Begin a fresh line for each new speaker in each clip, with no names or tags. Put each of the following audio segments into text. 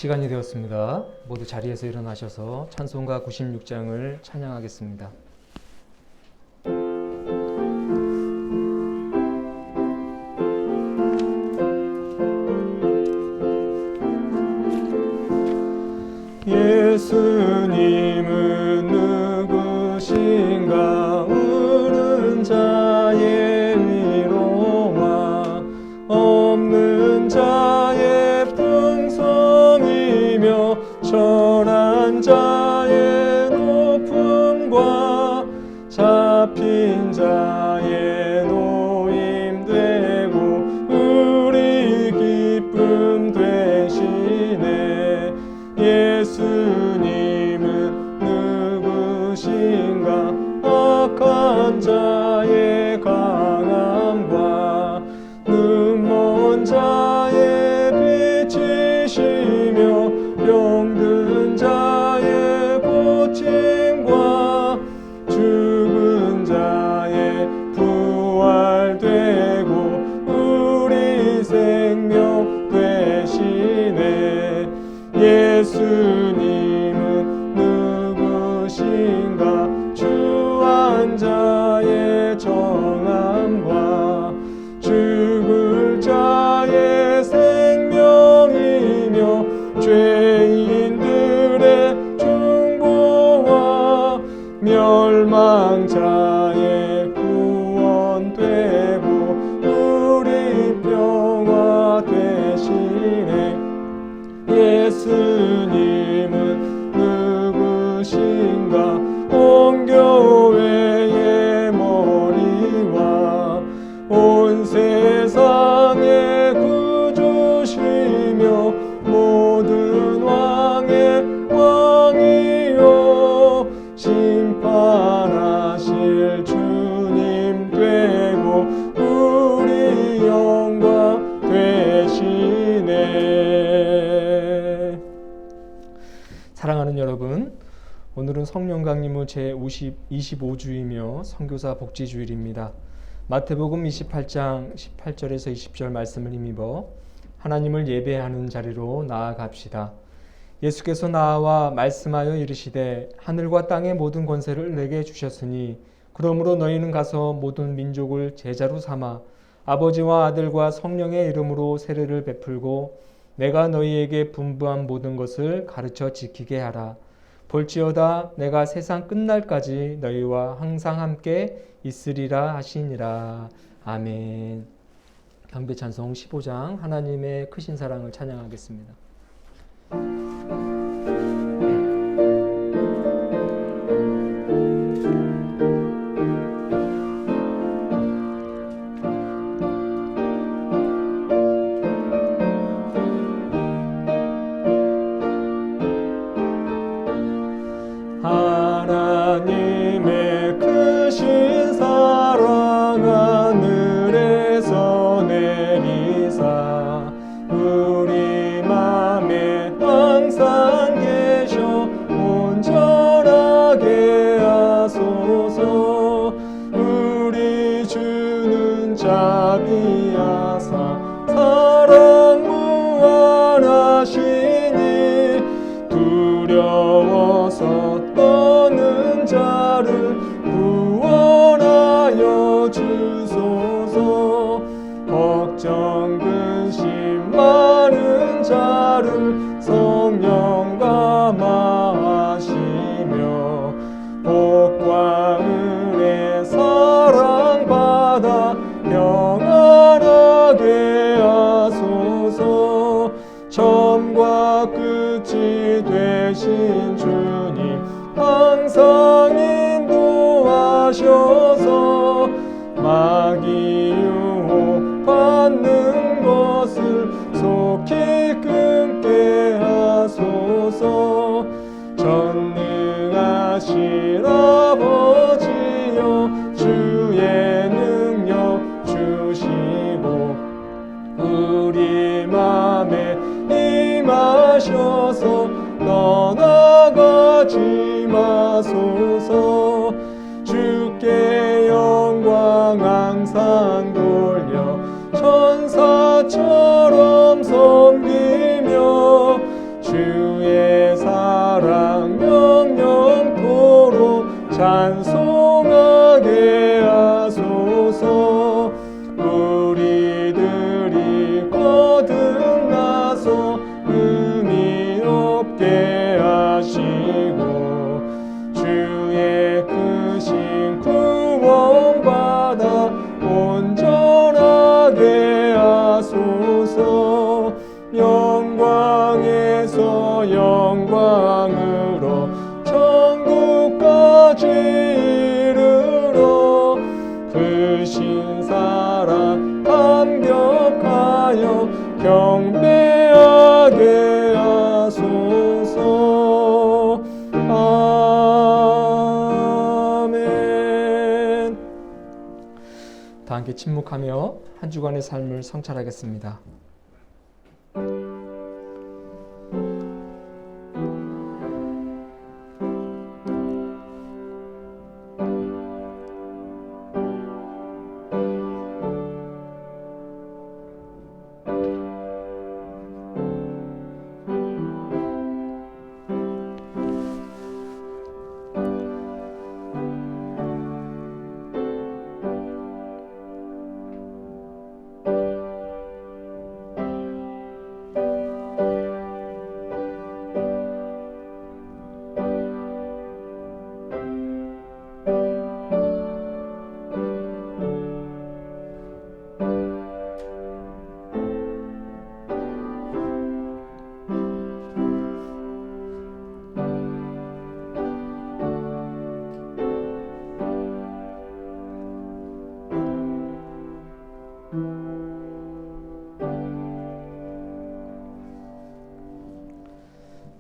시간이 되었습니다. 모두 자리에서 일어나셔서 찬송가 96장을 찬양하겠습니다.
예수님은 누구신가? 우는 자의 위로와 없는 자의 풍성이며 천한 자의 높음과 잡힌 자의 노임 되고 우리 기쁨 되시네. 예수님은 누구신가? 악한 자의 강함과 눈먼 자의 빛이시며 병든 자의 고침과 죽은 자의 부활되고 우리 생명 되시네. 예수님은 누구신가? 주한 자의 정함과 죽을 자의 생명이며 죄인들의 중보와 멸망자의 구원되고 우리 평화 되시네. 예수님은 누구신가? 온 교회의 머리와 온 세상의 구주시며 모든 왕의 왕이요 심판하실 주님 되고 우리 영광 되시네.
사랑하는 여러분, 오늘은 성령 강림후 제25주이며 선교사 복지주일입니다. 마태복음 28장 18절에서 20절 말씀을 힘입어 하나님을 예배하는 자리로 나아갑시다. 예수께서 나와 말씀하여 이르시되 하늘과 땅의 모든 권세를 내게 주셨으니 그러므로 너희는 가서 모든 민족을 제자로 삼아 아버지와 아들과 성령의 이름으로 세례를 베풀고 내가 너희에게 분부한 모든 것을 가르쳐 지키게 하라. 볼지어다 내가 세상 끝날까지 너희와 항상 함께 있으리라 하시니라. 아멘. 경배 찬송 15장 하나님의 크신 사랑을 찬양하겠습니다.
하나님의 크신 사랑 하늘에서 내리사 우리 맘에 항상 계셔 온전하게 하소서. 우리 주는 자비하사 사랑 무한하시니 두려워서 떠는 자를 구원하여 주소서. 걱정 근심 많은 자를 성령 감화하시며 복과 은혜 사랑받아 평안하게 하소서. 처음과 끝이 되신 주님 항상 인도하셔서 마귀 유혹 받는 것을 속히 끊게 하소서. 전능하신 아버지여 주의 능력 주시고 우리 맘에 임하셔서 떠나가지 마소서. 주께 영광 항상 돌려 천사처럼 섬기며 주 경배하게 하소서. 아멘.
다 함께 침묵하며 한 주간의 삶을 성찰하겠습니다.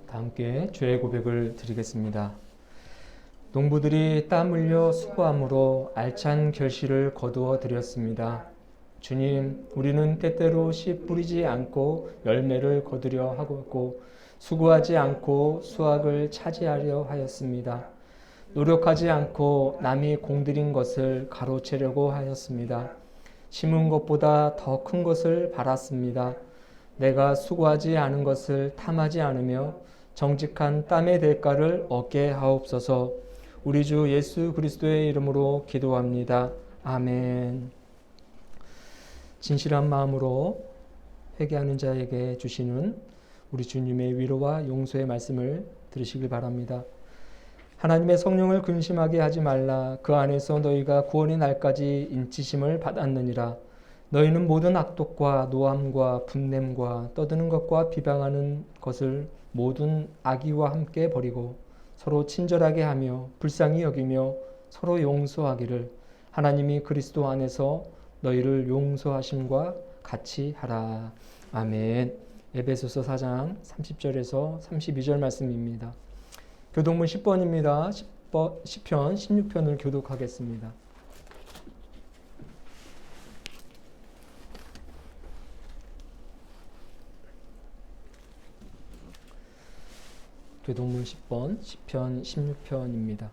함께 죄의 고백을 드리겠습니다. 농부들이 땀 흘려 수고함으로 알찬 결실을 거두어 드렸습니다. 주님, 우리는 때때로 씨 뿌리지 않고 열매를 거두려 하고 수고하지 않고 수확을 차지하려 하였습니다. 노력하지 않고 남이 공들인 것을 가로채려고 하였습니다. 심은 것보다 더 큰 것을 바랐습니다. 내가 수고하지 않은 것을 탐하지 않으며 정직한 땀의 대가를 얻게 하옵소서. 우리 주 예수 그리스도의 이름으로 기도합니다. 아멘. 진실한 마음으로 회개하는 자에게 주시는 우리 주님의 위로와 용서의 말씀을 들으시길 바랍니다. 하나님의 성령을 근심하게 하지 말라. 그 안에서 너희가 구원의 날까지 인치심을 받았느니라. 너희는 모든 악독과 노함과 분냄과 떠드는 것과 비방하는 것을 모든 악의와 함께 버리고 서로 친절하게 하며 불쌍히 여기며 서로 용서하기를 하나님이 그리스도 안에서 너희를 용서하심과 같이 하라. 아멘. 에베소서 4장 30절에서 32절 말씀입니다. 교독문 10번입니다. 10편 16편을 교독하겠습니다. 교독문 10번 10편 16편입니다.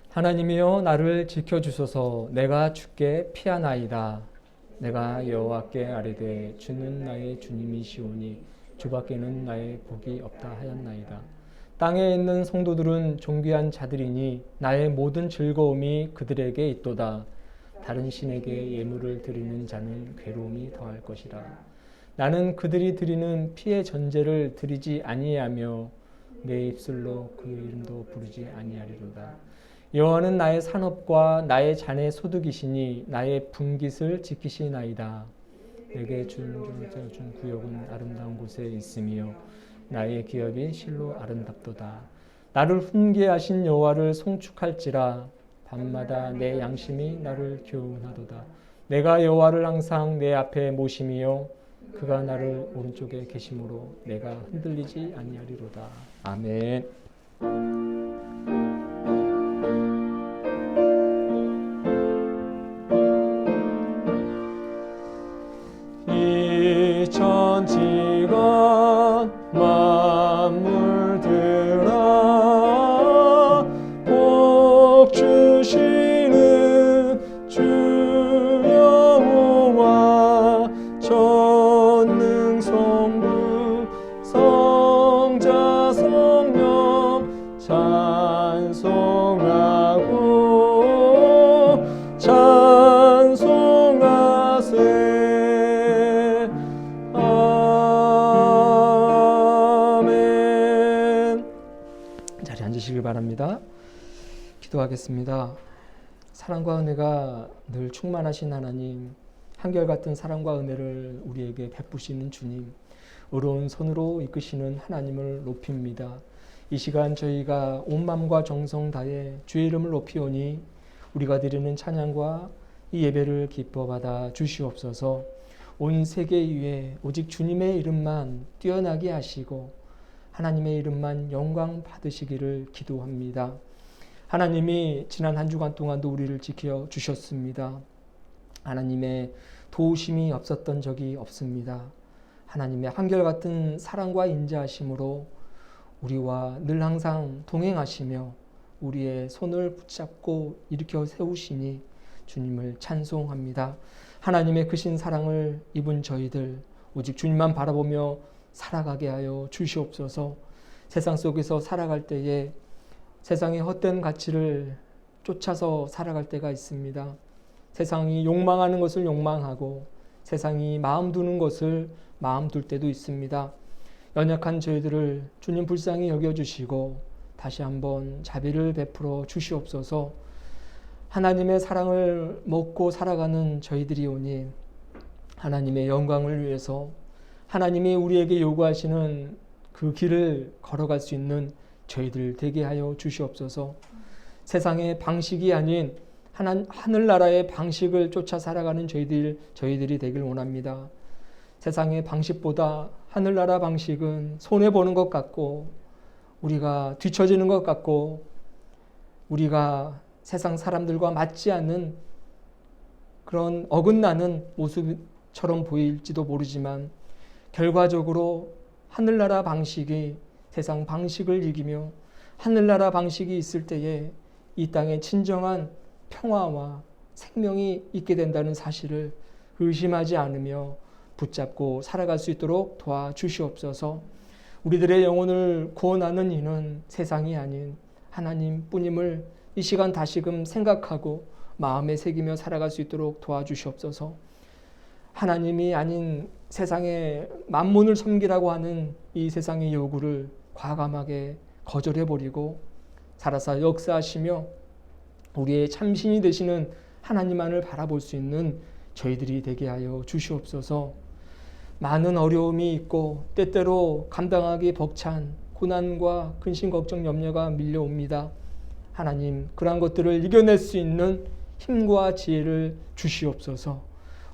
하나님이여 나를 지켜주소서. 내가 주께 피하나이다. 내가 여호와께 아뢰되 주는 나의 주님이시오니 주밖에는 나의 복이 없다 하였나이다. 땅에 있는 성도들은 존귀한 자들이니 나의 모든 즐거움이 그들에게 있도다. 다른 신에게 예물을 드리는 자는 괴로움이 더할 것이라. 나는 그들이 드리는 피의 전제를 드리지 아니하며 내 입술로 그 이름도 부르지 아니하리로다. 여호와는 나의 산업과 나의 잔의 소득이시니 나의 분깃을 지키시나이다. 내게 준 구역은 아름다운 곳에 있으며 나의 기업이 실로 아름답도다. 나를 훈계하신 여호와를 송축할지라. 밤마다 내 양심이 나를 교훈하도다. 내가 여호와를 항상 내 앞에 모심이요 그가 나를 오른쪽에 계심으로 내가 흔들리지 아니하리로다. 아멘.
이 천지가 만물들아 복 주시는 주 여호와 전능성부 성자 성령 찬송하고 찬송하세. 아멘.
자리에 앉으시길 바랍니다. 기도하겠습니다. 사랑과 은혜가 늘 충만하신 하나님, 한결같은 사랑과 은혜를 우리에게 베푸시는 주님, 의로운 손으로 이끄시는 하나님을 높입니다. 이 시간 저희가 온 마음과 정성 다해 주의 이름을 높이오니 우리가 드리는 찬양과 이 예배를 기뻐 받아 주시옵소서. 온 세계 위에 오직 주님의 이름만 뛰어나게 하시고 하나님의 이름만 영광 받으시기를 기도합니다. 하나님이 지난 한 주간 동안도 우리를 지켜 주셨습니다. 하나님의 도우심이 없었던 적이 없습니다. 하나님의 한결같은 사랑과 인자하심으로 우리와 늘 항상 동행하시며 우리의 손을 붙잡고 일으켜 세우시니 주님을 찬송합니다. 하나님의 크신 사랑을 입은 저희들 오직 주님만 바라보며 살아가게 하여 주시옵소서. 세상 속에서 살아갈 때에 세상의 헛된 가치를 쫓아서 살아갈 때가 있습니다. 세상이 욕망하는 것을 욕망하고 세상이 마음 두는 것을 마음 둘 때도 있습니다. 연약한 저희들을 주님 불쌍히 여겨주시고 다시 한번 자비를 베풀어 주시옵소서. 하나님의 사랑을 먹고 살아가는 저희들이 오니 하나님의 영광을 위해서 하나님이 우리에게 요구하시는 그 길을 걸어갈 수 있는 저희들 되게 하여 주시옵소서. 세상의 방식이 아닌 하늘나라의 방식을 쫓아 살아가는 저희들이 되길 원합니다. 세상의 방식보다 하늘나라 방식은 손해보는 것 같고 우리가 뒤처지는 것 같고 우리가 세상 사람들과 맞지 않는 그런 어긋나는 모습처럼 보일지도 모르지만 결과적으로 하늘나라 방식이 세상 방식을 이기며 하늘나라 방식이 있을 때에 이 땅에 진정한 평화와 생명이 있게 된다는 사실을 의심하지 않으며 붙잡고 살아갈 수 있도록 도와주시옵소서. 우리들의 영혼을 구원하는 이는 세상이 아닌 하나님뿐임을 이 시간 다시금 생각하고 마음에 새기며 살아갈 수 있도록 도와주시옵소서. 하나님이 아닌 세상의 만몬을 섬기라고 하는 이 세상의 요구를 과감하게 거절해버리고 살아서 역사하시며 우리의 참신이 되시는 하나님만을 바라볼 수 있는 저희들이 되게 하여 주시옵소서. 많은 어려움이 있고 때때로 감당하기 벅찬 고난과 근심 걱정 염려가 밀려옵니다. 하나님 그러한 것들을 이겨낼 수 있는 힘과 지혜를 주시옵소서.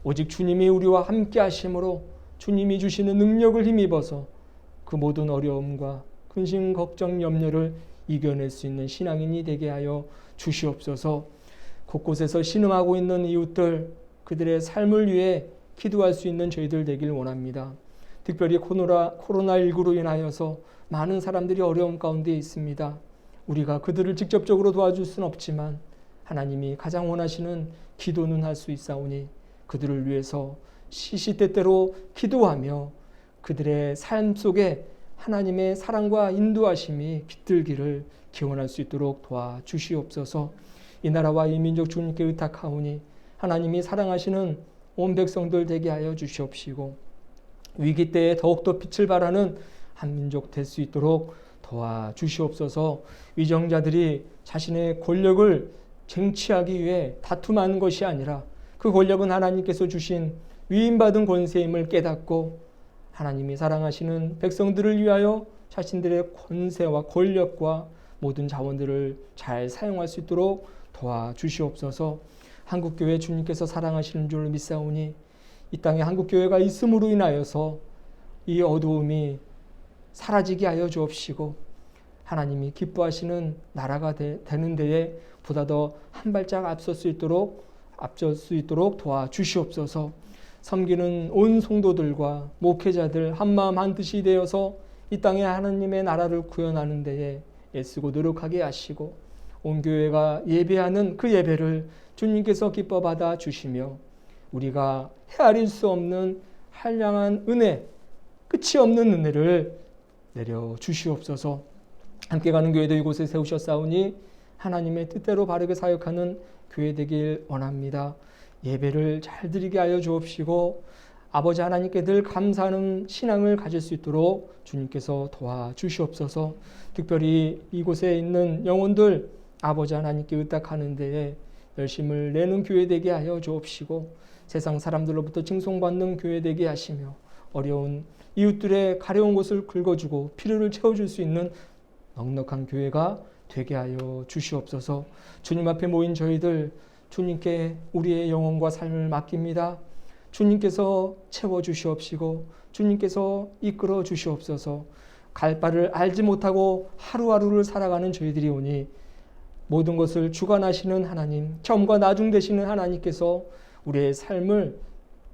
오직 주님이 우리와 함께 하심으로 주님이 주시는 능력을 힘입어서 그 모든 어려움과 근심 걱정 염려를 이겨낼 수 있는 신앙인이 되게 하여 주시옵소서. 곳곳에서 신음하고 있는 이웃들 그들의 삶을 위해 기도할 수 있는 저희들 되길 원합니다. 특별히 코로나19로 인하여서 많은 사람들이 어려움 가운데 있습니다. 우리가 그들을 직접적으로 도와줄 수는 없지만 하나님이 가장 원하시는 기도는 할 수 있사오니 그들을 위해서 시시때때로 기도하며 그들의 삶 속에 하나님의 사랑과 인도하심이 깃들기를 기원할 수 있도록 도와주시옵소서. 이 나라와 이 민족 주님께 의탁하오니 하나님이 사랑하시는 온 백성들 되게 하여 주시옵시고 위기 때에 더욱더 빛을 발하는 한 민족 될 수 있도록 도와주시옵소서. 위정자들이 자신의 권력을 쟁취하기 위해 다툼하는 것이 아니라 그 권력은 하나님께서 주신 위임받은 권세임을 깨닫고 하나님이 사랑하시는 백성들을 위하여 자신들의 권세와 권력과 모든 자원들을 잘 사용할 수 있도록 도와주시옵소서. 한국교회 주님께서 사랑하시는 줄 믿사오니 이 땅에 한국교회가 있음으로 인하여서 이 어두움이 사라지게 하여 주옵시고 하나님이 기뻐하시는 나라가 되는 데에 보다 더 한 발짝 앞설 수 있도록 도와주시옵소서. 섬기는 온 성도들과 목회자들 한마음 한뜻이 되어서 이 땅에 하나님의 나라를 구현하는 데에 애쓰고 노력하게 하시고 온 교회가 예배하는 그 예배를 주님께서 기뻐 받아 주시며 우리가 헤아릴 수 없는 한량한 은혜, 끝이 없는 은혜를 내려 주시옵소서. 함께 가는 교회도 이곳에 세우셨사오니 하나님의 뜻대로 바르게 사역하는 교회 되길 원합니다. 예배를 잘 드리게 하여 주옵시고 아버지 하나님께 늘 감사하는 신앙을 가질 수 있도록 주님께서 도와주시옵소서. 특별히 이곳에 있는 영혼들 아버지 하나님께 의탁하는 데에 열심을 내는 교회 되게 하여 주옵시고 세상 사람들로부터 칭송받는 교회 되게 하시며 어려운 이웃들의 가려운 곳을 긁어주고 필요를 채워줄 수 있는 넉넉한 교회가 되게 하여 주시옵소서. 주님 앞에 모인 저희들 주님께 우리의 영혼과 삶을 맡깁니다. 주님께서 채워주시옵시고 주님께서 이끌어 주시옵소서. 갈 바를 알지 못하고 하루하루를 살아가는 저희들이 오니 모든 것을 주관하시는 하나님, 처음과 나중 되시는 하나님께서 우리의 삶을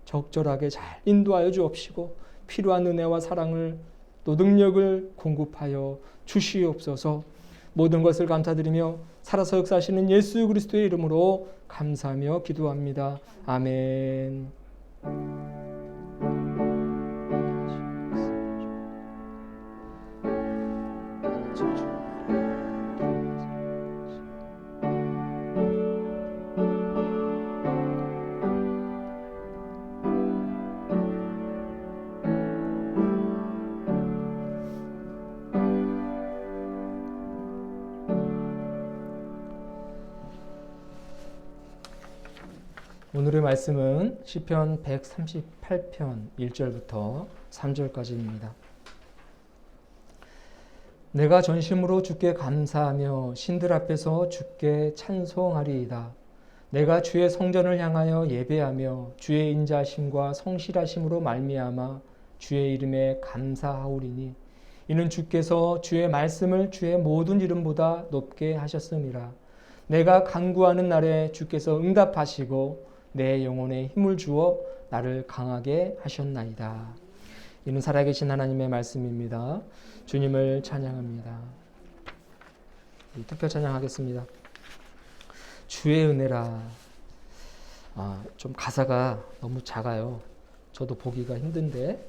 적절하게 잘 인도하여 주옵시고 필요한 은혜와 사랑을 또 능력을 공급하여 주시옵소서. 모든 것을 감사드리며 살아서 역사하시는 예수 그리스도의 이름으로 감사하며 기도합니다. 아멘. 오늘의 말씀은 시편 138편 1절부터 3절까지입니다. 내가 전심으로 주께 감사하며 신들 앞에서 주께 찬송하리이다. 내가 주의 성전을 향하여 예배하며 주의 인자하심과 성실하심으로 말미암아 주의 이름에 감사하오리니 이는 주께서 주의 말씀을 주의 모든 이름보다 높게 하셨음이라. 내가 간구하는 날에 주께서 응답하시고 내 영혼에 힘을 주어 나를 강하게 하셨나이다. 이는 살아계신 하나님의 말씀입니다. 주님을 찬양합니다. 투표 찬양하겠습니다. 주의 은혜라. 좀 가사가 너무 작아요. 저도 보기가 힘든데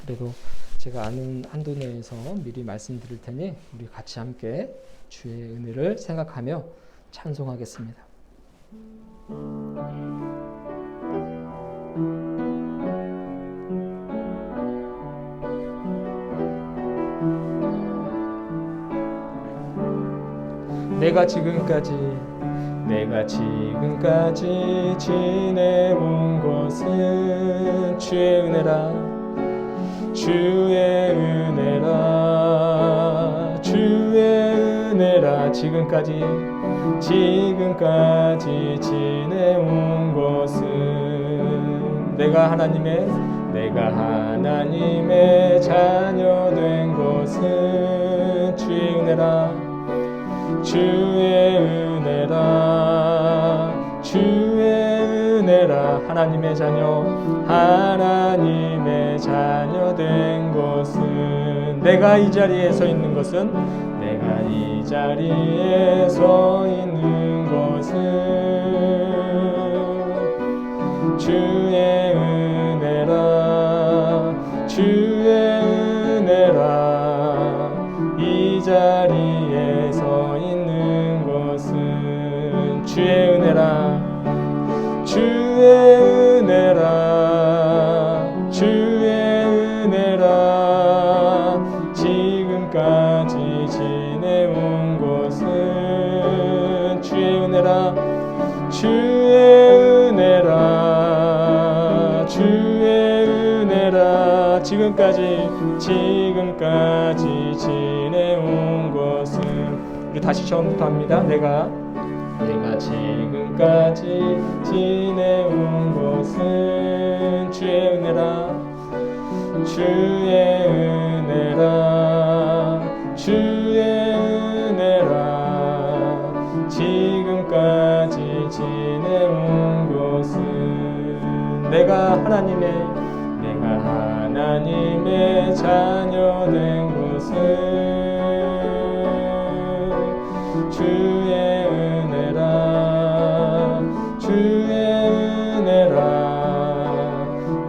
그래도 제가 아는 한도 내에서 미리 말씀드릴 테니 우리 같이 함께 주의 은혜를 생각하며 찬송하겠습니다. 내가 지금까지 지내온 것은 주의 은혜라. 주의 은혜라. 주의 은혜라. 지금까지 지내온 것은 내가 하나님의 자녀된 것은 주의 은혜라. 주의 은혜라. 주의 은혜라. 하나님의 자녀 된 것은 내가 이 자리에 서 있는 것은 주의 은혜라. 주의 은혜라. 이 자리에 서 있는 것은 주의 은혜라. 주의 은혜라. 주의 은혜라. 지금까지 지내온 것은 주의 은혜라. 주의 은혜라. 주의 은혜라. 지금까지 지내온 것은 우리 다시 처음부터 합니다. 내가 지금까지 지내온 것은 주의 은혜라. 주의 은혜라. 주의 은혜라. 지금까지 지내온 것은 내가 하나님의 자녀된 것은 주의 은혜라. 주의 은혜라.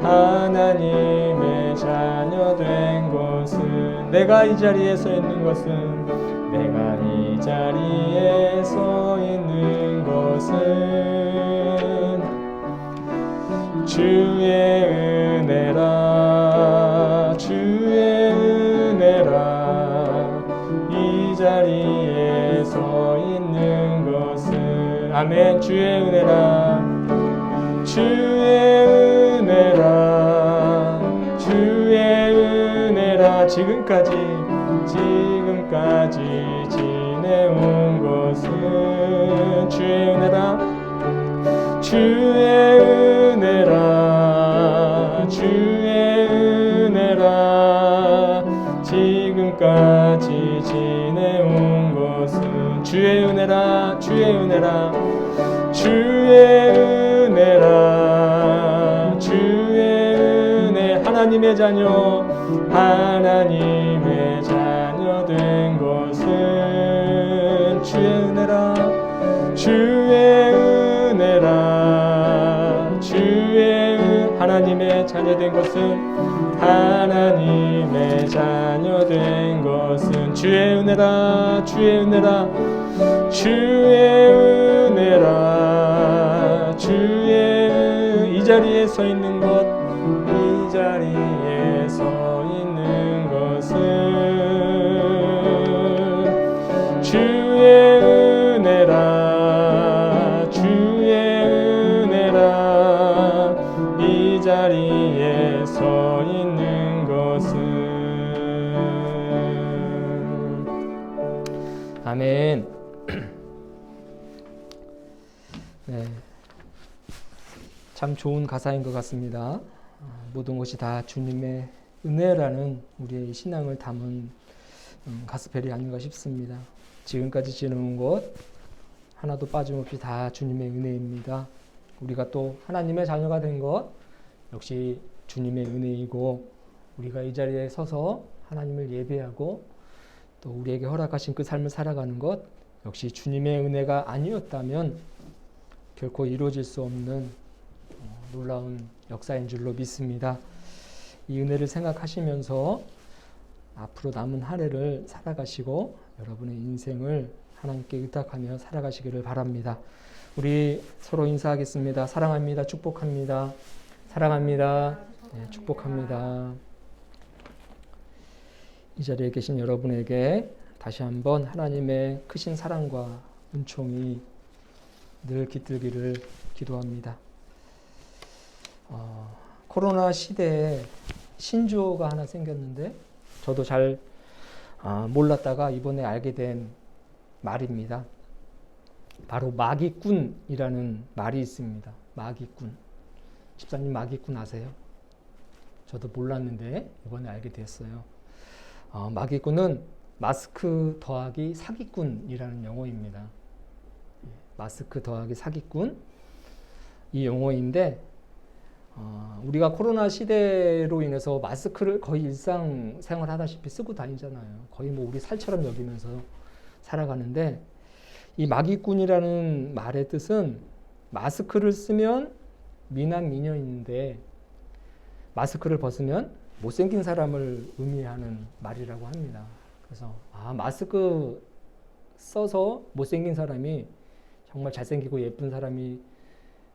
하나님의 자녀된 것은 내가 이 자리에 서 있는 것은 주의 은혜라. 주의 은혜라. 이 자리에 서 있는 것은 아멘. 주의 은혜라. 주의 은혜라. 주의 은혜라. 지금까지 지내온 것은 주의 은혜라. 주의 은혜라. 은혜라 주의 은혜라 주의 은혜라 주의 은혜 하나님의 자녀 하나님의 자녀 된 것은 주의 은혜라 주의 은혜라 하나님의 자녀 된 것은 하나님의 자녀 된 것은 주의 은혜라 주의 은혜라 주의 은혜라 이 자리에 서 있는 것 이 자리에 서 있는 것은 주의 은혜라 이 자리에 서 있는 것은 아멘. 네, 참 좋은 가사인 것 같습니다. 모든 것이 다 주님의 은혜라는 우리의 신앙을 담은 가스펠이 아닌가 싶습니다. 지금까지 지내온 것 하나도 빠짐없이 다 주님의 은혜입니다. 우리가 또 하나님의 자녀가 된 것 역시 주님의 은혜이고 우리가 이 자리에 서서 하나님을 예배하고 또 우리에게 허락하신 그 삶을 살아가는 것 역시 주님의 은혜가 아니었다면 결코 이루어질 수 없는 놀라운 역사인 줄로 믿습니다. 이 은혜를 생각하시면서 앞으로 남은 한 해를 살아가시고 여러분의 인생을 하나님께 의탁하며 살아가시기를 바랍니다. 우리 서로 인사하겠습니다. 사랑합니다. 축복합니다. 사랑합니다. 네, 축복합니다. 이 자리에 계신 여러분에게 다시 한번 하나님의 크신 사랑과 은총이 늘 깃들기를 기도합니다. 코로나 시대에 신조어가 하나 생겼는데 저도 잘 몰랐다가 이번에 알게 된 말입니다. 바로 마기꾼이라는 말이 있습니다. 마기꾼. 집사님 마기꾼 아세요? 저도 몰랐는데 이번에 알게 됐어요. 마기꾼은 마스크 더하기 사기꾼이라는 용어입니다. 마스크 더하기 사기꾼 이 용어인데 우리가 코로나 시대로 인해서 마스크를 거의 일상생활 하다시피 쓰고 다니잖아요. 거의 뭐 우리 살처럼 여기면서 살아가는데 이 마기꾼이라는 말의 뜻은 마스크를 쓰면 미남 미녀인데 마스크를 벗으면 못생긴 사람을 의미하는 말이라고 합니다. 그래서 마스크 써서 못생긴 사람이 정말 잘생기고 예쁜 사람이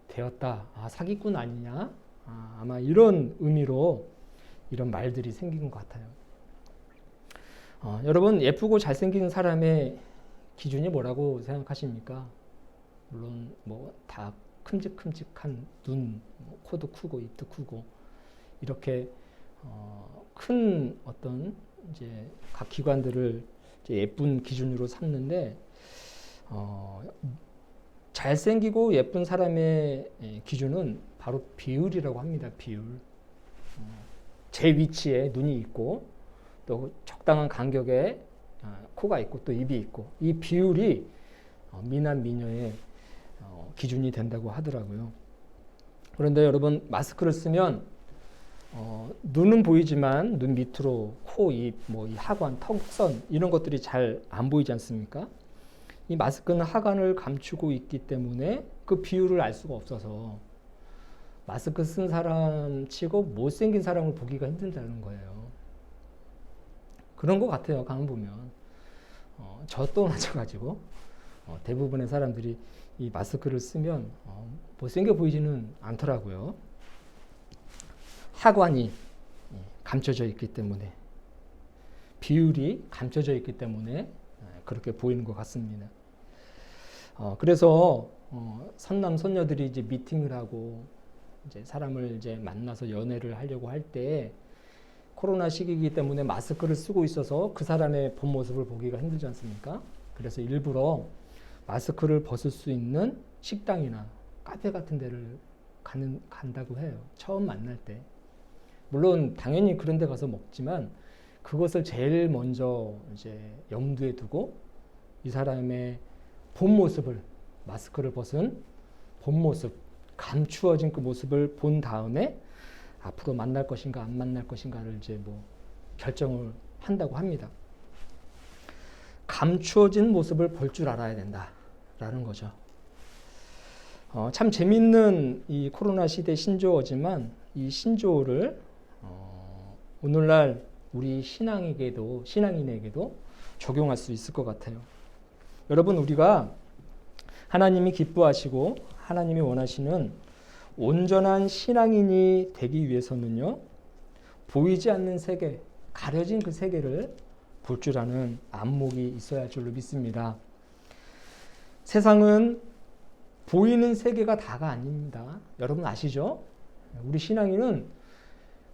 되었다. 사기꾼 아니냐? 아마 이런 의미로 이런 말들이 생긴 것 같아요. 여러분 예쁘고 잘생긴 사람의 기준이 뭐라고 생각하십니까? 물론 뭐 다 큼직큼직한 눈, 코도 크고 입도 크고 이렇게 큰 어떤 이제 각 기관들을 이제 예쁜 기준으로 삼는데 잘생기고 예쁜 사람의 기준은 바로 비율이라고 합니다. 비율. 제 위치에 눈이 있고 또 적당한 간격에 코가 있고 또 입이 있고 이 비율이 미남 미녀의 기준이 된다고 하더라고요. 그런데 여러분 마스크를 쓰면 눈은 보이지만 눈 밑으로 코, 입, 뭐 이 하관, 턱선 이런 것들이 잘 안 보이지 않습니까? 이 마스크는 하관을 감추고 있기 때문에 그 비율을 알 수가 없어서 마스크 쓴 사람 치고 못생긴 사람을 보기가 힘들다는 거예요. 그런 것 같아요. 가만 보면 저 또 마찬가지고 대부분의 사람들이 이 마스크를 쓰면 못생겨 보이지는 않더라고요. 하관이 감춰져 있기 때문에 비율이 감춰져 있기 때문에 그렇게 보이는 것 같습니다. 그래서 선남 선녀들이 이제 미팅을 하고 이제 사람을 이제 만나서 연애를 하려고 할 때 코로나 시기이기 때문에 마스크를 쓰고 있어서 그 사람의 본 모습을 보기가 힘들지 않습니까? 그래서 일부러 마스크를 벗을 수 있는 식당이나 카페 같은 데를 간다고 해요. 처음 만날 때. 물론 당연히 그런 데 가서 먹지만 그것을 제일 먼저 이제 염두에 두고 이 사람의 본 모습을, 마스크를 벗은 본 모습, 감추어진 그 모습을 본 다음에 앞으로 만날 것인가 안 만날 것인가를 이제 뭐 결정을 한다고 합니다. 감추어진 모습을 볼 줄 알아야 된다라는 거죠. 참 재밌는 이 코로나 시대 신조어지만 이 신조어를 오늘날 우리 신앙인에게도 적용할 수 있을 것 같아요. 여러분, 우리가 하나님이 기뻐하시고 하나님이 원하시는 온전한 신앙인이 되기 위해서는요, 보이지 않는 세계, 가려진 그 세계를 볼 줄 아는 안목이 있어야 할 줄로 믿습니다. 세상은 보이는 세계가 다가 아닙니다. 여러분 아시죠? 우리 신앙인은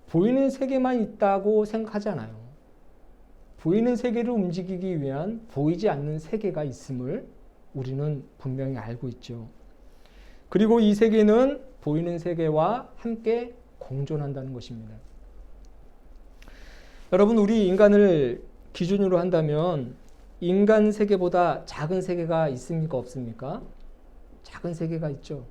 보이는 세계만 있다고 생각하잖아요. 보이는 세계를 움직이기 위한 보이지 않는 세계가 있음을 우리는 분명히 알고 있죠. 그리고 이 세계는 보이는 세계와 함께 공존한다는 것입니다. 여러분, 우리 인간을 기준으로 한다면 인간 세계보다 작은 세계가 있습니까? 없습니까? 작은 세계가 있죠.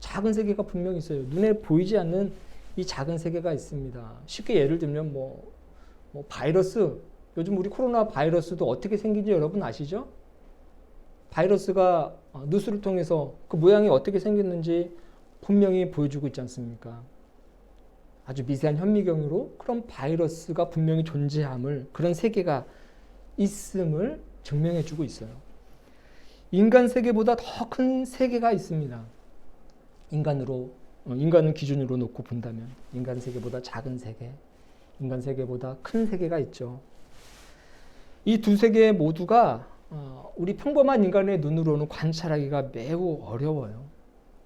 작은 세계가 분명히 있어요. 눈에 보이지 않는 이 작은 세계가 있습니다. 쉽게 예를 들면 뭐 바이러스, 요즘 우리 코로나 바이러스도 어떻게 생긴지 여러분 아시죠? 바이러스가 뉴스를 통해서 그 모양이 어떻게 생겼는지 분명히 보여주고 있지 않습니까? 아주 미세한 현미경으로 그런 바이러스가 분명히 존재함을, 그런 세계가 있음을 증명해주고 있어요. 인간 세계보다 더 큰 세계가 있습니다. 인간을 기준으로 놓고 본다면 인간 세계보다 작은 세계, 인간 세계보다 큰 세계가 있죠. 이 두 세계 모두가 우리 평범한 인간의 눈으로는 관찰하기가 매우 어려워요.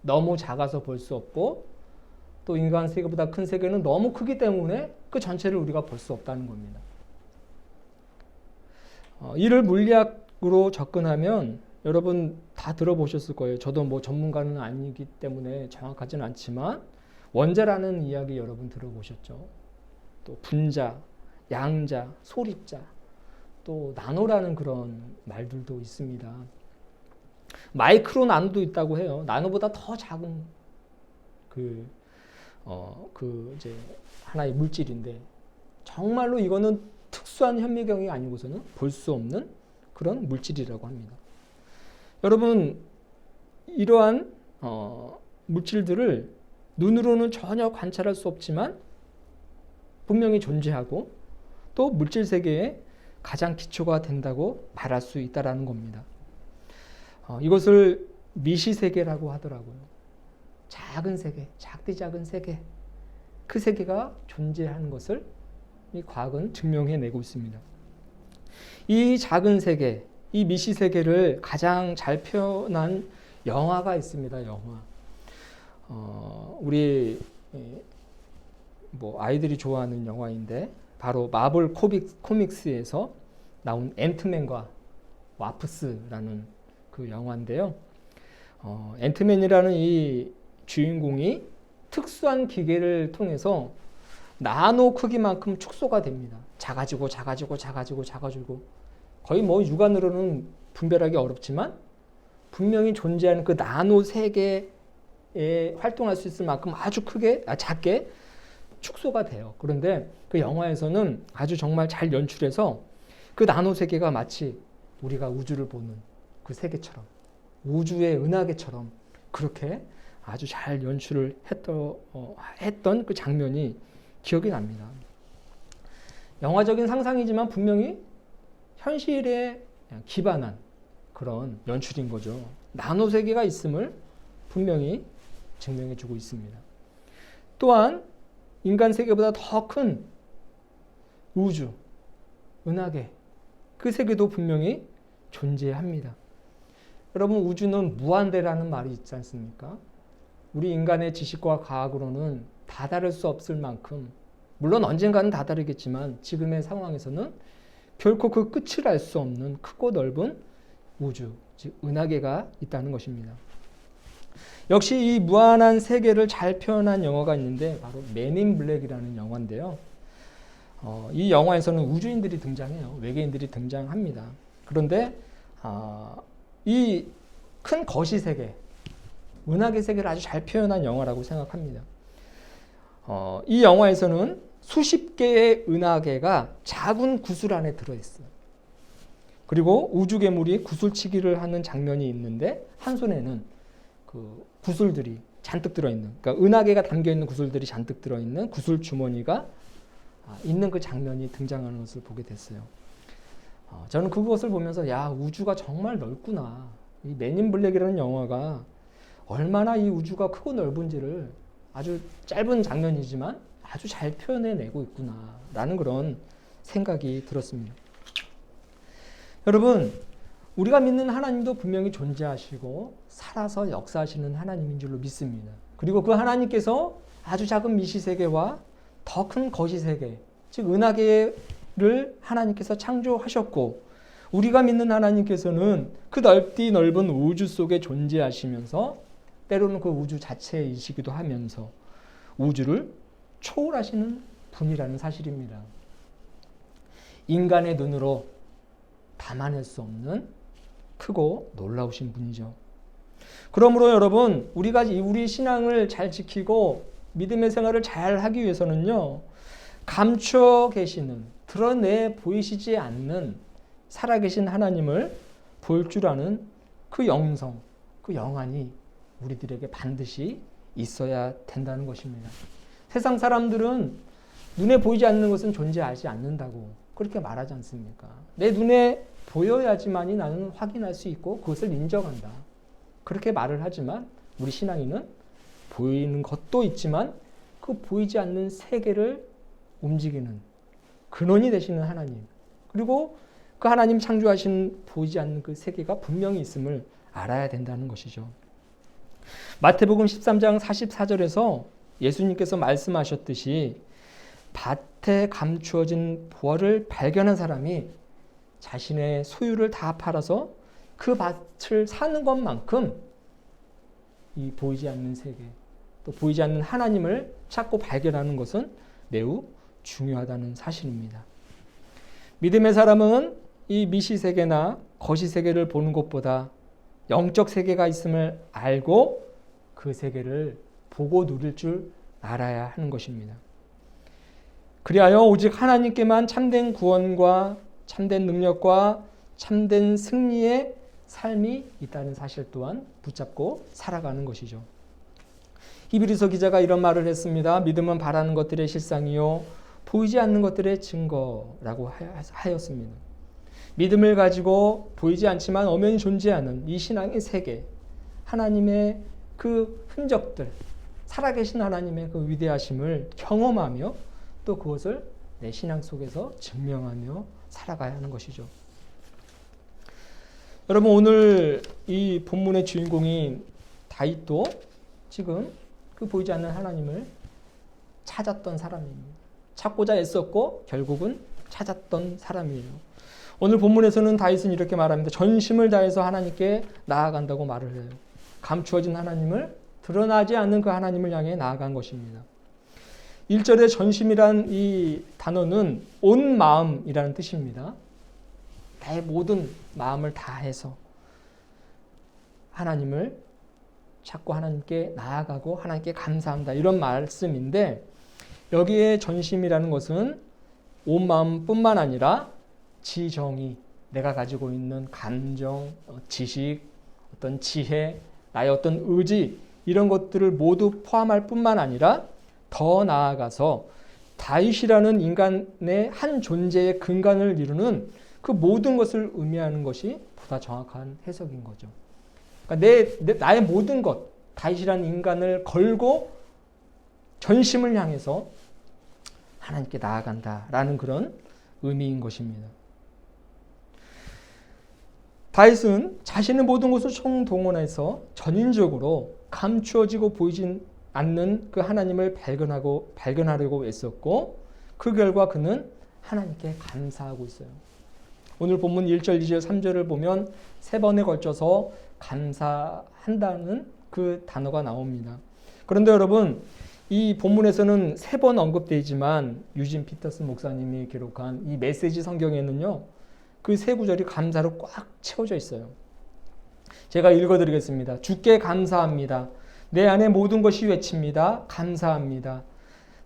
너무 작아서 볼 수 없고, 또 인간 세계보다 큰 세계는 너무 크기 때문에 그 전체를 우리가 볼 수 없다는 겁니다. 이를 물리학으로 접근하면 여러분 다 들어보셨을 거예요. 저도 뭐 전문가는 아니기 때문에 정확하지는 않지만 원자라는 이야기 여러분 들어보셨죠? 또 분자, 양자, 소립자, 또 나노라는 그런 말들도 있습니다. 마이크로 나노도 있다고 해요. 나노보다 더 작은 이제 하나의 물질인데, 정말로 이거는 특수한 현미경이 아니고서는 볼 수 없는 그런 물질이라고 합니다. 여러분, 이러한 물질들을 눈으로는 전혀 관찰할 수 없지만 분명히 존재하고, 또 물질 세계의 가장 기초가 된다고 말할 수 있다라는 겁니다. 이것을 미시세계라고 하더라고요. 작은 세계, 작디 작은 세계, 그 세계가 존재하는 것을 이 과학은 증명해내고 있습니다. 이 작은 세계, 이 미시세계를 가장 잘 표현한 영화가 있습니다. 영화. 우리 뭐 아이들이 좋아하는 영화인데 바로 마블 코믹스에서 나온 앤트맨과 와프스라는 그 영화인데요. 앤트맨이라는 이 주인공이 특수한 기계를 통해서 나노 크기만큼 축소가 됩니다. 작아지고 거의 뭐 육안으로는 분별하기 어렵지만 분명히 존재하는 그 나노 세계에 활동할 수 있을 만큼 아주 작게 축소가 돼요. 그런데 그 영화에서는 아주 정말 잘 연출해서 그 나노 세계가 마치 우리가 우주를 보는 그 세계처럼, 우주의 은하계처럼 그렇게 아주 잘 연출을 했던 그 장면이 기억이 납니다. 영화적인 상상이지만 분명히 현실에 기반한 그런 연출인 거죠. 나노 세계가 있음을 분명히 증명해주고 있습니다. 또한 인간 세계보다 더 큰 우주, 은하계, 그 세계도 분명히 존재합니다. 여러분, 우주는 무한대라는 말이 있지 않습니까? 우리 인간의 지식과 과학으로는 다다를 수 없을 만큼, 물론 언젠가는 다다르겠지만 지금의 상황에서는 결코 그 끝을 알 수 없는 크고 넓은 우주, 즉 은하계가 있다는 것입니다. 역시 이 무한한 세계를 잘 표현한 영화가 있는데 바로 맨 인 블랙이라는 영화인데요. 이 영화에서는 우주인들이 등장해요. 외계인들이 등장합니다. 그런데 이 큰 거시 세계, 은하계 세계를 아주 잘 표현한 영화라고 생각합니다. 이 영화에서는 수십 개의 은하계가 작은 구슬 안에 들어있어요. 그리고 우주 괴물이 구슬치기를 하는 장면이 있는데 한 손에는 그 구슬들이 잔뜩 들어있는, 그러니까 은하계가 담겨있는 구슬들이 잔뜩 들어있는 구슬 주머니가 있는 그 장면이 등장하는 것을 보게 됐어요. 저는 그것을 보면서 야, 우주가 정말 넓구나. 이 맨인 블랙이라는 영화가 얼마나 이 우주가 크고 넓은지를 아주 짧은 장면이지만 아주 잘 표현해내고 있구나라는 그런 생각이 들었습니다. 여러분, 우리가 믿는 하나님도 분명히 존재하시고 살아서 역사하시는 하나님인 줄로 믿습니다. 그리고 그 하나님께서 아주 작은 미시세계와 더 큰 거시세계, 즉 은하계를 하나님께서 창조하셨고, 우리가 믿는 하나님께서는 그 넓디 넓은 우주 속에 존재하시면서 때로는 그 우주 자체이시기도 하면서 우주를 초월하시는 분이라는 사실입니다. 인간의 눈으로 담아낼 수 없는 크고 놀라우신 분이죠. 그러므로 여러분, 우리가 우리 신앙을 잘 지키고 믿음의 생활을 잘 하기 위해서는요, 감춰 계시는, 드러내 보이시지 않는 살아계신 하나님을 볼 줄 아는 그 영성, 그 영안이 우리들에게 반드시 있어야 된다는 것입니다. 세상 사람들은 눈에 보이지 않는 것은 존재하지 않는다고 그렇게 말하지 않습니까? 내 눈에 보여야지만이 나는 확인할 수 있고 그것을 인정한다. 그렇게 말을 하지만 우리 신앙인은 보이는 것도 있지만 그 보이지 않는 세계를 움직이는 근원이 되시는 하나님, 그리고 그 하나님 창조하신 보이지 않는 그 세계가 분명히 있음을 알아야 된다는 것이죠. 마태복음 13장 44절에서 예수님께서 말씀하셨듯이 밭에 감추어진 보화를 발견한 사람이 자신의 소유를 다 팔아서 그 밭을 사는 것만큼 이 보이지 않는 세계, 또 보이지 않는 하나님을 찾고 발견하는 것은 매우 중요하다는 사실입니다. 믿음의 사람은 이 미시세계나 거시세계를 보는 것보다 영적 세계가 있음을 알고 그 세계를 보고 누릴 줄 알아야 하는 것입니다. 그리하여 오직 하나님께만 참된 구원과 참된 능력과 참된 승리의 삶이 있다는 사실 또한 붙잡고 살아가는 것이죠. 히브리서 기자가 이런 말을 했습니다. 믿음은 바라는 것들의 실상이요 보이지 않는 것들의 증거라고 하였습니다. 믿음을 가지고 보이지 않지만 엄연히 존재하는 이 신앙의 세계, 하나님의 그 흔적들, 살아계신 하나님의 그 위대하심을 경험하며 또 그것을 내 신앙 속에서 증명하며 살아가야 하는 것이죠. 여러분, 오늘 이 본문의 주인공인 다윗도 지금 그 보이지 않는 하나님을 찾았던 사람입니다. 찾고자 애썼고 결국은 찾았던 사람이에요. 오늘 본문에서는 다윗은 이렇게 말합니다. 전심을 다해서 하나님께 나아간다고 말을 해요. 감추어진 하나님을, 드러나지 않는 그 하나님을 향해 나아간 것입니다. 1절의 전심이란 이 단어는 온 마음이라는 뜻입니다. 나의 모든 마음을 다해서 하나님을 찾고 하나님께 나아가고 하나님께 감사한다, 이런 말씀인데, 여기에 전심이라는 것은 온 마음뿐만 아니라 지정의, 내가 가지고 있는 감정, 지식, 어떤 지혜, 나의 어떤 의지, 이런 것들을 모두 포함할 뿐만 아니라 더 나아가서 다윗이라는 인간의 한 존재의 근간을 이루는 그 모든 것을 의미하는 것이 보다 정확한 해석인 거죠. 그러니까 나의 모든 것, 다윗이라는 인간을 걸고 전심을 향해서 하나님께 나아간다라는 그런 의미인 것입니다. 다윗은 자신의 모든 것을 총동원해서 전인적으로 감추어지고 보이진 않는 그 하나님을 발견하려고 애썼고, 그 결과 그는 하나님께 감사하고 있어요. 오늘 본문 1절, 2절, 3절을 보면 3번에 걸쳐서 감사한다는 그 단어가 나옵니다. 그런데 여러분, 이 본문에서는 3번 언급되지만 유진 피터슨 목사님이 기록한 이 메시지 성경에는요, 그 3구절이 감사로 꽉 채워져 있어요. 제가 읽어드리겠습니다. 주께 감사합니다. 내 안에 모든 것이 외칩니다. 감사합니다.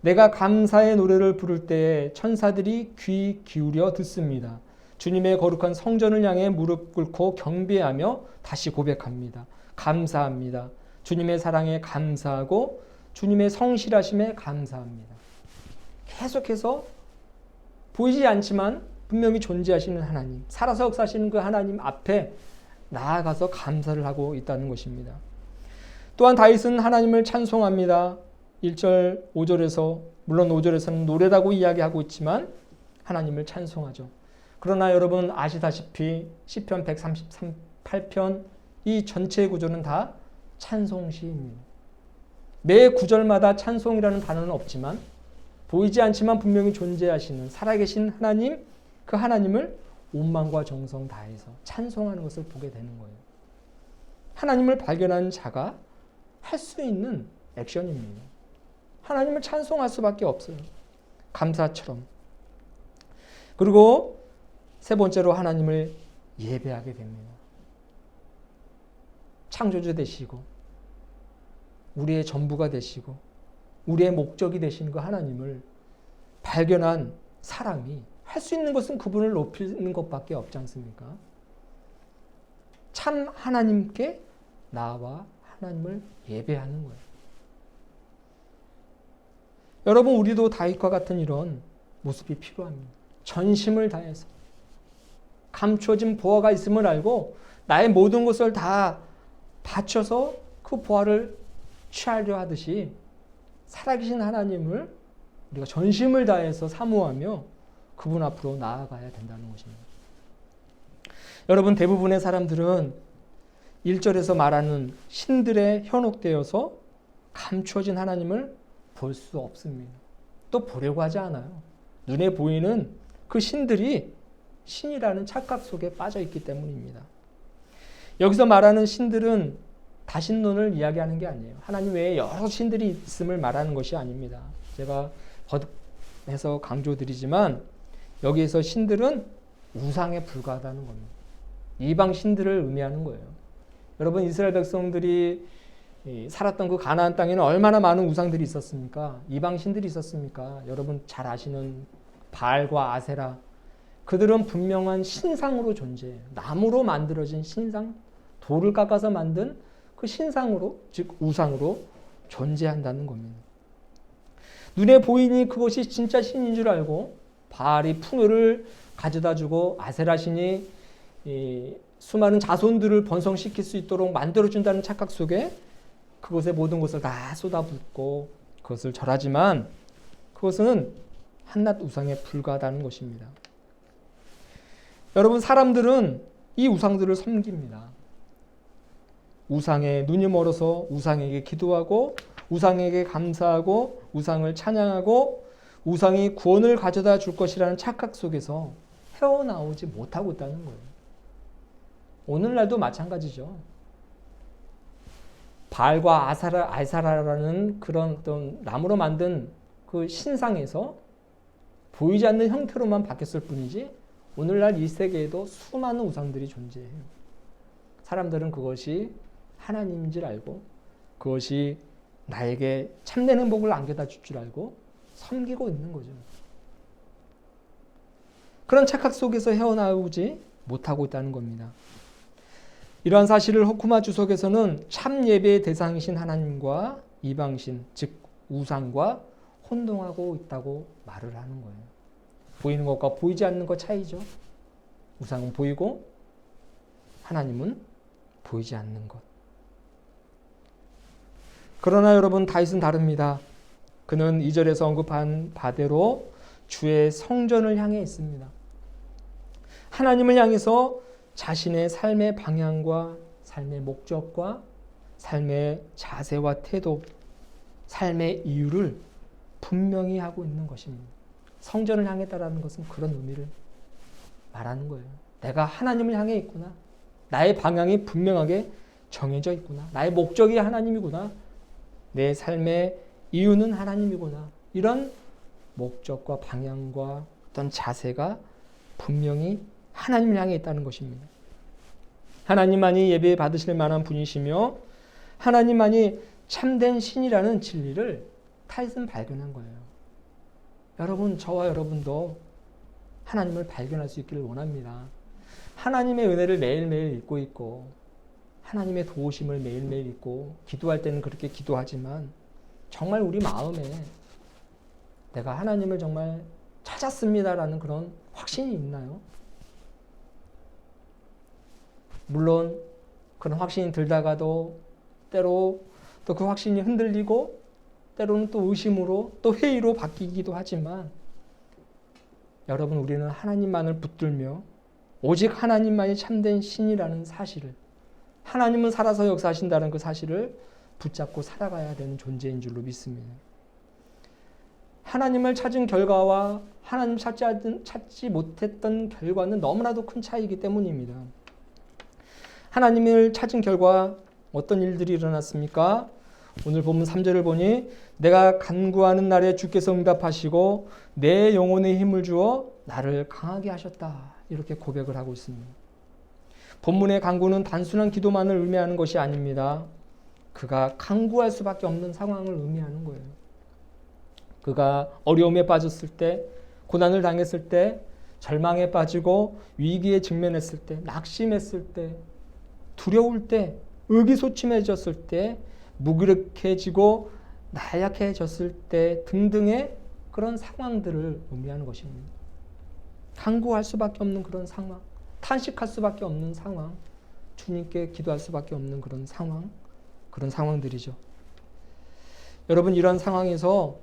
내가 감사의 노래를 부를 때에 천사들이 귀 기울여 듣습니다. 주님의 거룩한 성전을 향해 무릎 꿇고 경배하며 다시 고백합니다. 감사합니다. 주님의 사랑에 감사하고 주님의 성실하심에 감사합니다. 계속해서 보이지 않지만 분명히 존재하시는 하나님, 살아서 역사하시는 그 하나님 앞에 나아가서 감사를 하고 있다는 것입니다. 또한 다윗은 하나님을 찬송합니다. 1절, 5절에서 물론 5절에서는 노래라고 이야기하고 있지만 하나님을 찬송하죠. 그러나 여러분 아시다시피 시편 138편 이 전체 구조는 다 찬송시입니다. 매 구절마다 찬송이라는 단어는 없지만 보이지 않지만 분명히 존재하시는 살아계신 하나님, 그 하나님을 온 마음과 정성 다해서 찬송하는 것을 보게 되는 거예요. 하나님을 발견한 자가 할 수 있는 액션입니다. 하나님을 찬송할 수밖에 없어요. 감사처럼. 그리고 세 번째로 하나님을 예배하게 됩니다. 창조주 되시고 우리의 전부가 되시고 우리의 목적이 되시는 그 하나님을 발견한 사람이 할 수 있는 것은 그분을 높이는 것밖에 없지 않습니까? 참 하나님께 나와 하나님을 예배하는 거예요. 여러분 우리도 다윗과 같은 이런 모습이 필요합니다. 전심을 다해서 감추어진 보화가 있음을 알고 나의 모든 것을 다 바쳐서 그 보화를 취하려 하듯이 살아계신 하나님을 우리가 전심을 다해서 사모하며 그분 앞으로 나아가야 된다는 것입니다. 여러분 대부분의 사람들은 1절에서 말하는 신들에 현혹되어서 감추어진 하나님을 볼 수 없습니다. 또 보려고 하지 않아요. 눈에 보이는 그 신들이 신이라는 착각 속에 빠져 있기 때문입니다. 여기서 말하는 신들은 다신론을 이야기하는 게 아니에요. 하나님 외에 여러 신들이 있음을 말하는 것이 아닙니다. 제가 거듭해서 강조드리지만 여기에서 신들은 우상에 불과하다는 겁니다. 이방 신들을 의미하는 거예요. 여러분 이스라엘 백성들이 살았던 그 가나안 땅에는 얼마나 많은 우상들이 있었습니까? 이방 신들이 있었습니까? 여러분 잘 아시는 바알과 아세라, 그들은 분명한 신상으로 존재해요. 나무로 만들어진 신상, 돌을 깎아서 만든 그 신상으로, 즉 우상으로 존재한다는 겁니다. 눈에 보이니 그것이 진짜 신인 줄 알고 바알이 풍요를 가져다 주고 아세라 신이 수많은 자손들을 번성시킬 수 있도록 만들어준다는 착각 속에 그것의 모든 것을 다 쏟아붓고 그것을 절하지만 그것은 한낱 우상에 불과하다는 것입니다. 여러분 사람들은 이 우상들을 섬깁니다. 우상에 눈이 멀어서 우상에게 기도하고 우상에게 감사하고 우상을 찬양하고 우상이 구원을 가져다 줄 것이라는 착각 속에서 헤어나오지 못하고 있다는 거예요. 오늘날도 마찬가지죠. 바알과 아사라라는 그런 어떤 나무로 만든 그 신상에서 보이지 않는 형태로만 바뀌었을 뿐이지 오늘날 이 세계에도 수많은 우상들이 존재해요. 사람들은 그것이 하나님인 줄 알고 그것이 나에게 참된 행복을 안겨다 줄 줄 알고 섬기고 있는 거죠. 그런 착각 속에서 헤어나오지 못하고 있다는 겁니다. 이러한 사실을 호쿠마 주석에서는 참 예배의 대상이신 하나님과 이방신, 즉 우상과 혼동하고 있다고 말을 하는 거예요. 보이는 것과 보이지 않는 것 차이죠. 우상은 보이고 하나님은 보이지 않는 것. 그러나 여러분 다윗은 다릅니다. 그는 2절에서 언급한 바대로 주의 성전을 향해 있습니다. 하나님을 향해서 자신의 삶의 방향과 삶의 목적과 삶의 자세와 태도, 삶의 이유를 분명히 하고 있는 것입니다. 성전을 향했다라는 것은 그런 의미를 말하는 거예요. 내가 하나님을 향해 있구나. 나의 방향이 분명하게 정해져 있구나. 나의 목적이 하나님이구나. 내 삶의 이유는 하나님이구나. 이런 목적과 방향과 어떤 자세가 분명히 하나님을 향해 있다는 것입니다. 하나님만이 예배 받으실 만한 분이시며 하나님만이 참된 신이라는 진리를 타이슨 발견한 거예요. 여러분, 저와 여러분도 하나님을 발견할 수 있기를 원합니다. 하나님의 은혜를 매일매일 잊고 있고 하나님의 도우심을 매일매일 잊고 기도할 때는 그렇게 기도하지만 정말 우리 마음에 내가 하나님을 정말 찾았습니다라는 그런 확신이 있나요? 물론 그런 확신이 들다가도 때로 또 그 확신이 흔들리고 때로는 또 의심으로 또 회의로 바뀌기도 하지만 여러분, 우리는 하나님만을 붙들며 오직 하나님만이 참된 신이라는 사실을, 하나님은 살아서 역사하신다는 그 사실을 붙잡고 살아가야 되는 존재인 줄로 믿습니다. 하나님을 찾은 결과와 하나님 찾지 못했던 결과는 너무나도 큰 차이이기 때문입니다. 하나님을 찾은 결과 어떤 일들이 일어났습니까? 오늘 본문 3절을 보니 내가 간구하는 날에 주께서 응답하시고 내 영혼에 힘을 주어 나를 강하게 하셨다. 이렇게 고백을 하고 있습니다. 본문의 간구는 단순한 기도만을 의미하는 것이 아닙니다. 그가 간구할 수밖에 없는 상황을 의미하는 거예요. 그가 어려움에 빠졌을 때, 고난을 당했을 때, 절망에 빠지고 위기에 직면했을 때, 낙심했을 때, 두려울 때, 의기소침해졌을 때, 무기력해지고 나약해졌을 때 등등의 그런 상황들을 의미하는 것입니다. 간구할 수밖에 없는 그런 상황, 탄식할 수밖에 없는 상황, 주님께 기도할 수밖에 없는 그런 상황, 그런 상황들이죠. 여러분, 이런 상황에서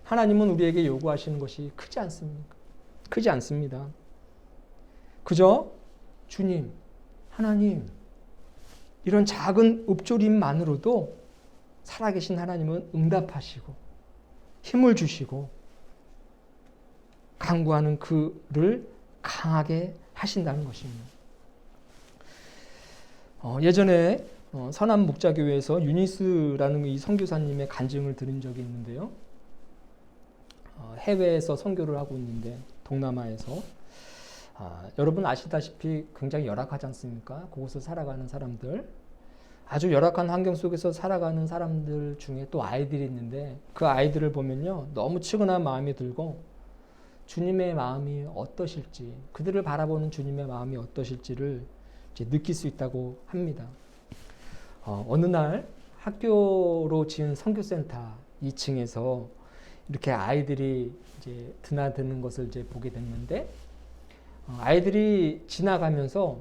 하나님은 우리에게 요구하시는 것이 크지 않습니까? 크지 않습니다. 그저 주님, 하나님, 이런 작은 읊조림만으로도 살아계신 하나님은 응답하시고 힘을 주시고 간구하는 그를 강하게 하신다는 것입니다. 예전에 선한 목자교회에서 유니스라는 이 선교사님의 간증을 들은 적이 있는데요. 해외에서 선교를 하고 있는데 동남아에서 여러분 아시다시피 굉장히 열악하지 않습니까? 그곳을 살아가는 사람들, 아주 열악한 환경 속에서 살아가는 사람들 중에 또 아이들이 있는데 그 아이들을 보면요, 너무 측은한 마음이 들고 주님의 마음이 어떠실지, 그들을 바라보는 주님의 마음이 어떠실지를 이제 느낄 수 있다고 합니다. 어느 날 학교로 지은 선교센터 2층에서 이렇게 아이들이 이제 드나드는 것을 이제 보게 됐는데, 아이들이 지나가면서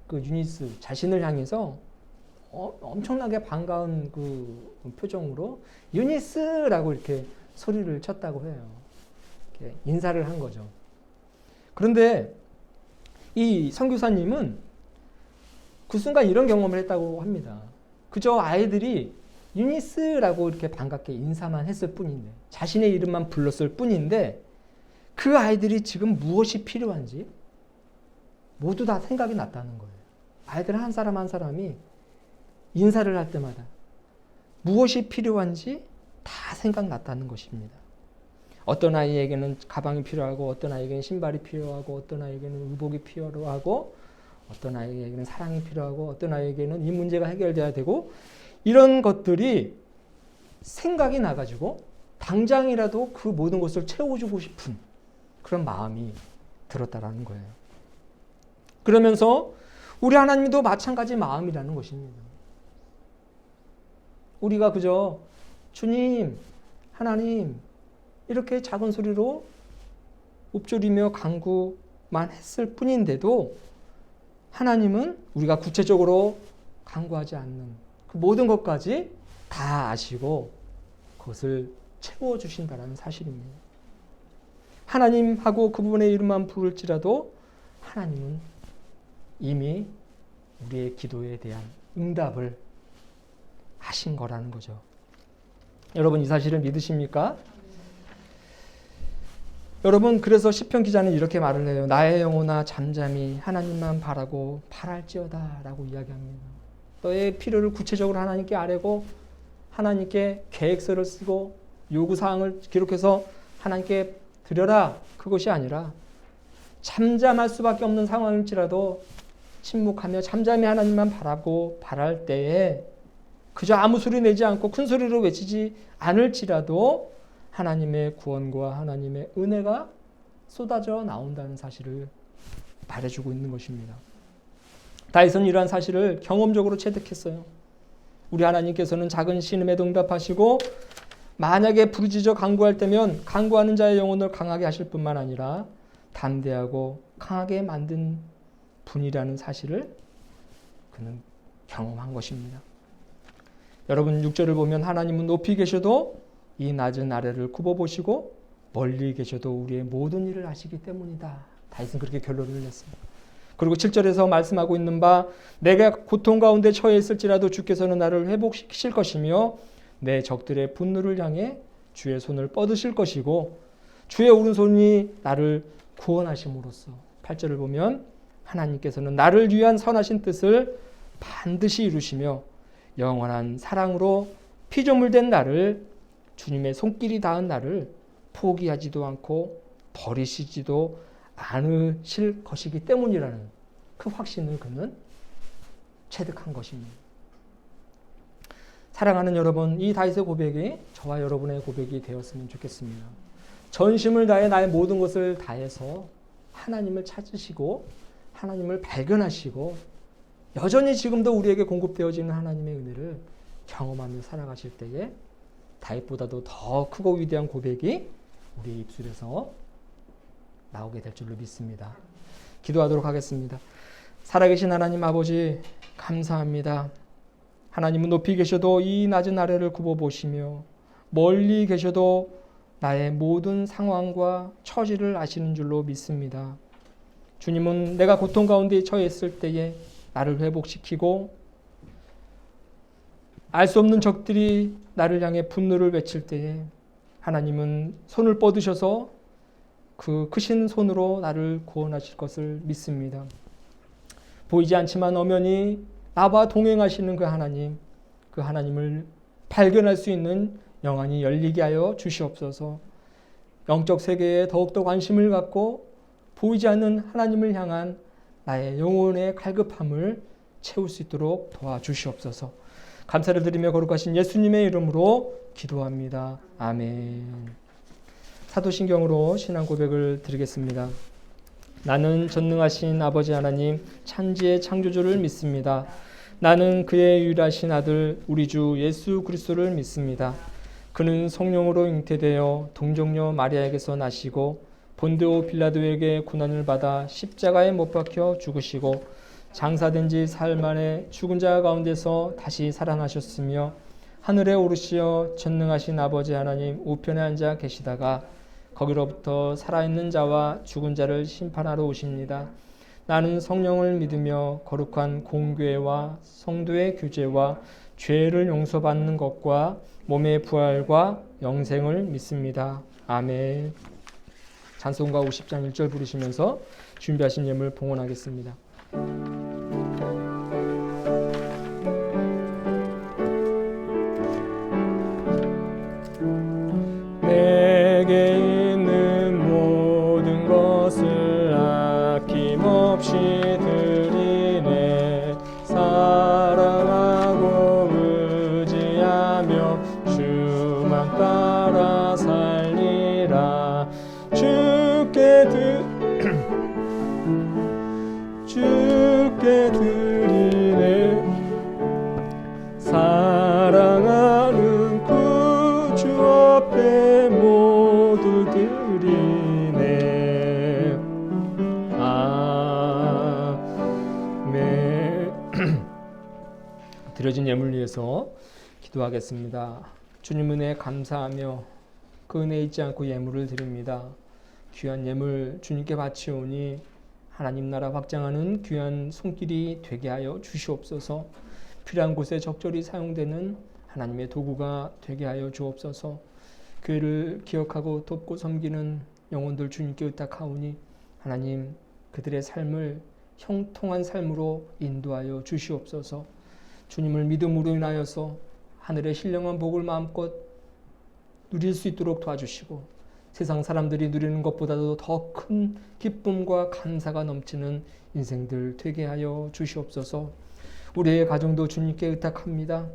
그 유니스 자신을 향해서 엄청나게 반가운 그 표정으로 유니스라고 이렇게 소리를 쳤다고 해요. 이렇게 인사를 한 거죠. 그런데 이 선교사님은 그 순간 이런 경험을 했다고 합니다. 그저 아이들이 유니스라고 이렇게 반갑게 인사만 했을 뿐인데, 자신의 이름만 불렀을 뿐인데 그 아이들이 지금 무엇이 필요한지 모두 다 생각이 났다는 거예요. 아이들 한 사람 한 사람이 인사를 할 때마다 무엇이 필요한지 다 생각났다는 것입니다. 어떤 아이에게는 가방이 필요하고, 어떤 아이에게는 신발이 필요하고, 어떤 아이에게는 의복이 필요하고, 어떤 아이에게는 사랑이 필요하고, 어떤 아이에게는 이 문제가 해결돼야 되고, 이런 것들이 생각이 나가지고 당장이라도 그 모든 것을 채워주고 싶은 그런 마음이 들었다라는 거예요. 그러면서 우리 하나님도 마찬가지 마음이라는 것입니다. 우리가 그저 주님, 하나님 이렇게 작은 소리로 읊조리며 간구만 했을 뿐인데도 하나님은 우리가 구체적으로 간구하지 않는 그 모든 것까지 다 아시고 그것을 채워주신다는 사실입니다. 하나님하고 그분의 이름만 부를지라도 하나님은 이미 우리의 기도에 대한 응답을 하신 거라는 거죠. 여러분, 이 사실을 믿으십니까? 여러분, 그래서 시편 기자는 이렇게 말을 해요. 나의 영혼아 잠잠히 하나님만 바라고 바랄지어다 라고 이야기합니다. 너의 필요를 구체적으로 하나님께 아뢰고 하나님께 계획서를 쓰고 요구사항을 기록해서 하나님께 드려라, 그것이 아니라 잠잠할 수밖에 없는 상황일지라도 침묵하며 잠잠히 하나님만 바라고 바랄 때에 그저 아무 소리 내지 않고 큰 소리로 외치지 않을지라도 하나님의 구원과 하나님의 은혜가 쏟아져 나온다는 사실을 말해주고 있는 것입니다. 다윗은 이러한 사실을 경험적으로 체득했어요. 우리 하나님께서는 작은 신음에 응답하시고 만약에 부르짖어 간구할 때면 간구하는 자의 영혼을 강하게 하실 뿐만 아니라 담대하고 강하게 만든 분이라는 사실을 그는 경험한 것입니다. 여러분 6절을 보면 하나님은 높이 계셔도 이 낮은 아래를 굽어보시고 멀리 계셔도 우리의 모든 일을 아시기 때문이다. 다윗은 그렇게 결론을 냈습니다. 그리고 7절에서 말씀하고 있는 바 내가 고통 가운데 처해 있을지라도 주께서는 나를 회복시키실 것이며 내 적들의 분노를 향해 주의 손을 뻗으실 것이고 주의 오른손이 나를 구원하심으로써 8절을 보면 하나님께서는 나를 위한 선하신 뜻을 반드시 이루시며 영원한 사랑으로 피조물된 나를 주님의 손길이 닿은 나를 포기하지도 않고 버리시지도 않으실 것이기 때문이라는 그 확신을 그는 체득한 것입니다. 사랑하는 여러분, 이 다윗의 고백이 저와 여러분의 고백이 되었으면 좋겠습니다. 전심을 다해 나의 모든 것을 다해서 하나님을 찾으시고 하나님을 발견하시고 여전히 지금도 우리에게 공급되어지는 하나님의 은혜를 경험하며 살아가실 때에 다윗보다도 더 크고 위대한 고백이 우리의 입술에서 나오게 될 줄로 믿습니다. 기도하도록 하겠습니다. 살아계신 하나님 아버지 감사합니다. 하나님은 높이 계셔도 이 낮은 아래를 굽어보시며 멀리 계셔도 나의 모든 상황과 처지를 아시는 줄로 믿습니다. 주님은 내가 고통 가운데 처해 있을 때에 나를 회복시키고 알 수 없는 적들이 나를 향해 분노를 외칠 때에 하나님은 손을 뻗으셔서 그 크신 손으로 나를 구원하실 것을 믿습니다. 보이지 않지만 엄연히 나와 동행하시는 그 하나님을 발견할 수 있는 영안이 열리게 하여 주시옵소서. 영적 세계에 더욱더 관심을 갖고 보이지 않는 하나님을 향한 나의 영혼의 갈급함을 채울 수 있도록 도와주시옵소서. 감사를 드리며 거룩하신 예수님의 이름으로 기도합니다. 아멘. 사도신경으로 신앙 고백을 드리겠습니다. 나는 전능하신 아버지 하나님 찬지의 창조주를 믿습니다. 나는 그의 유일하신 아들 우리 주 예수 그리스도를 믿습니다. 그는 성령으로 잉태되어 동정녀 마리아에게서 나시고 본디오 빌라도에게 고난을 받아 십자가에 못 박혀 죽으시고 장사된 지 사흘 만에 죽은 자 가운데서 다시 살아나셨으며 하늘에 오르시어 전능하신 아버지 하나님 우편에 앉아 계시다가 거기로부터 살아있는 자와 죽은 자를 심판하러 오십니다. 나는 성령을 믿으며 거룩한 공교회와 성도의 교제와 죄를 용서받는 것과 몸의 부활과 영생을 믿습니다. 아멘. 찬송가 50장 1절 부르시면서 준비하신 예물 봉헌하겠습니다.
내게 있는 모든 것을 아낌없이 드리네. 사랑하고 의지하며 주만 따라 살리라. 주께 드리네. 사랑하는 구주 앞에 모두 드리네. 아멘.
드려진 예물 위해서 기도하겠습니다. 주님 은혜에 감사하며 그 은혜 잊지 않고 예물을 드립니다. 귀한 예물 주님께 바치오니 하나님 나라 확장하는 귀한 손길이 되게 하여 주시옵소서. 필요한 곳에 적절히 사용되는 하나님의 도구가 되게 하여 주옵소서. 교회를 기억하고 돕고 섬기는 영혼들 주님께 의탁하오니 하나님 그들의 삶을 형통한 삶으로 인도하여 주시옵소서. 주님을 믿음으로 인하여서 하늘의 신령한 복을 마음껏 누릴 수 있도록 도와주시고 세상 사람들이 누리는 것보다도 더 큰 기쁨과 감사가 넘치는 인생들 되게 하여 주시옵소서. 우리의 가정도 주님께 의탁합니다.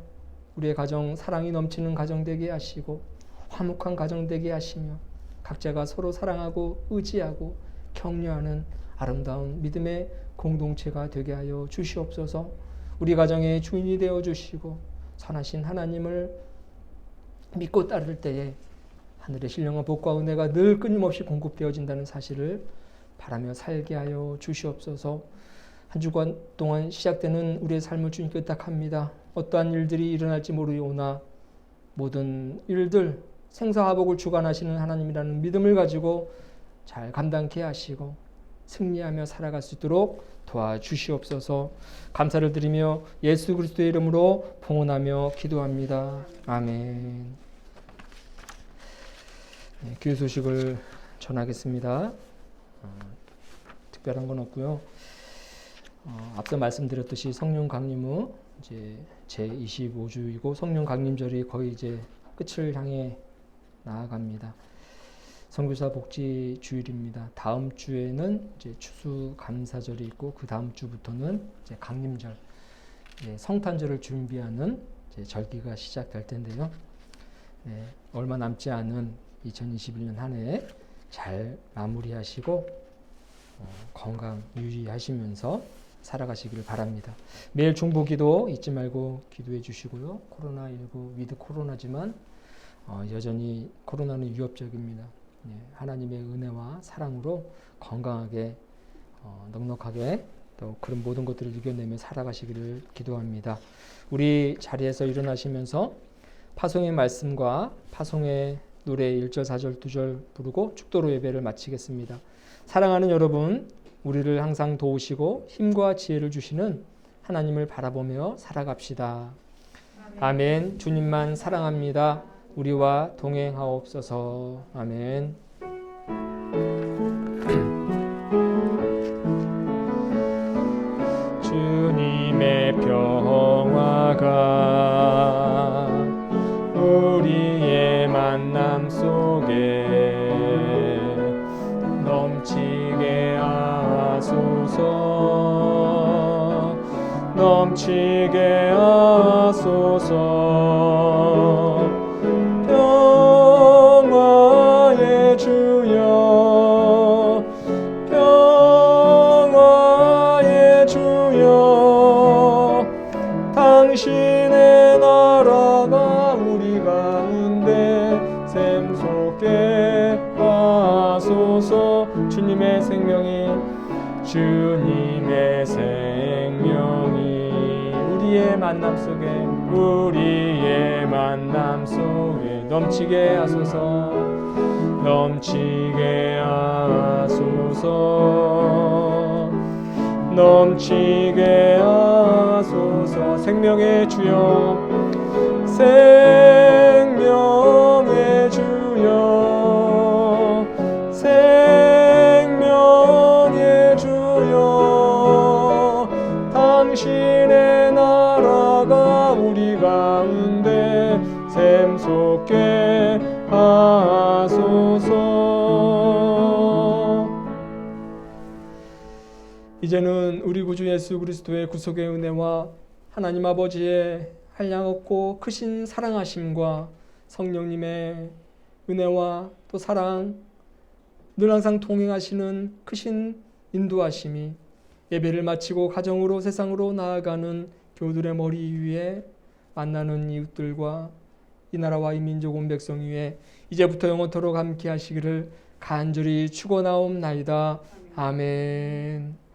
우리의 가정 사랑이 넘치는 가정 되게 하시고 화목한 가정 되게 하시며 각자가 서로 사랑하고 의지하고 격려하는 아름다운 믿음의 공동체가 되게 하여 주시옵소서. 우리 가정의 주인이 되어 주시고 선하신 하나님을 믿고 따를 때에 하늘의 신령한 복과 은혜가 늘 끊임없이 공급되어진다는 사실을 바라며 살게 하여 주시옵소서. 한 주간 동안 시작되는 우리의 삶을 주님께 의탁합니다. 어떠한 일들이 일어날지 모르오나 모든 일들 생사화복을 주관하시는 하나님이라는 믿음을 가지고 잘 감당케 하시고 승리하며 살아갈 수 있도록 도와주시옵소서. 감사를 드리며 예수 그리스도의 이름으로 봉헌하며 기도합니다. 아멘. 네, 교회 소식을 전하겠습니다. 특별한 건 없고요. 앞서 말씀드렸듯이 성령 강림후 이제 제 25주이고 성령 강림절이 거의 이제 끝을 향해 나아갑니다. 선교사 복지 주일입니다. 다음 주에는 이제 추수감사절이 있고 그 다음 주부터는 이제 강림절, 성탄절을 준비하는 이제 절기가 시작될 텐데요. 얼마 남지 않은 2021년 한 해 잘 마무리하시고 건강 유의하시면서 살아가시기를 바랍니다. 매일 중보기도 잊지 말고 기도해 주시고요. 코로나19 위드 코로나지만 여전히 코로나는 위협적입니다. 하나님의 은혜와 사랑으로 건강하게 넉넉하게 또 그런 모든 것들을 이겨내며 살아가시기를 기도합니다. 우리 자리에서 일어나시면서 파송의 말씀과 파송의 노래 1절, 4절, 2절 부르고 축도로 예배를 마치겠습니다. 사랑하는 여러분, 우리를 항상 도우시고 힘과 지혜를 주시는 하나님을 바라보며 살아갑시다. 아멘. 주님만 사랑합니다. 우리와 동행하옵소서. 아멘.
주님의 평화가 우리의 만남 속에 넘치게 하소서. 넘치게 하소서. 평화의 주여, 평화의 주여, 당신의 나라가 우리 가운데 샘솟게 하소서. 주님의 생명이 우리의 만남 속에 넘치게 하소서. 넘치게 하소서. 넘치게 하소서. 생명의 주여, 생명의 주여, 생명의 주여, 당신의 나라가 우리 가운데 샘솟게 하소서. 이제는 우리 구주 예수 그리스도의 구속의 은혜와 하나님 아버지의 한량없고 크신 사랑하심과 성령님의 은혜와 또 사랑, 늘 항상 동행하시는 크신 인도하심이 예배를 마치고 가정으로 세상으로 나아가는 교우들의 머리 위에 만나는 이웃들과 이 나라와 이 민족 온 백성 위에 이제부터 영원토록 함께 하시기를 간절히 축원하옵나이다. 아멘.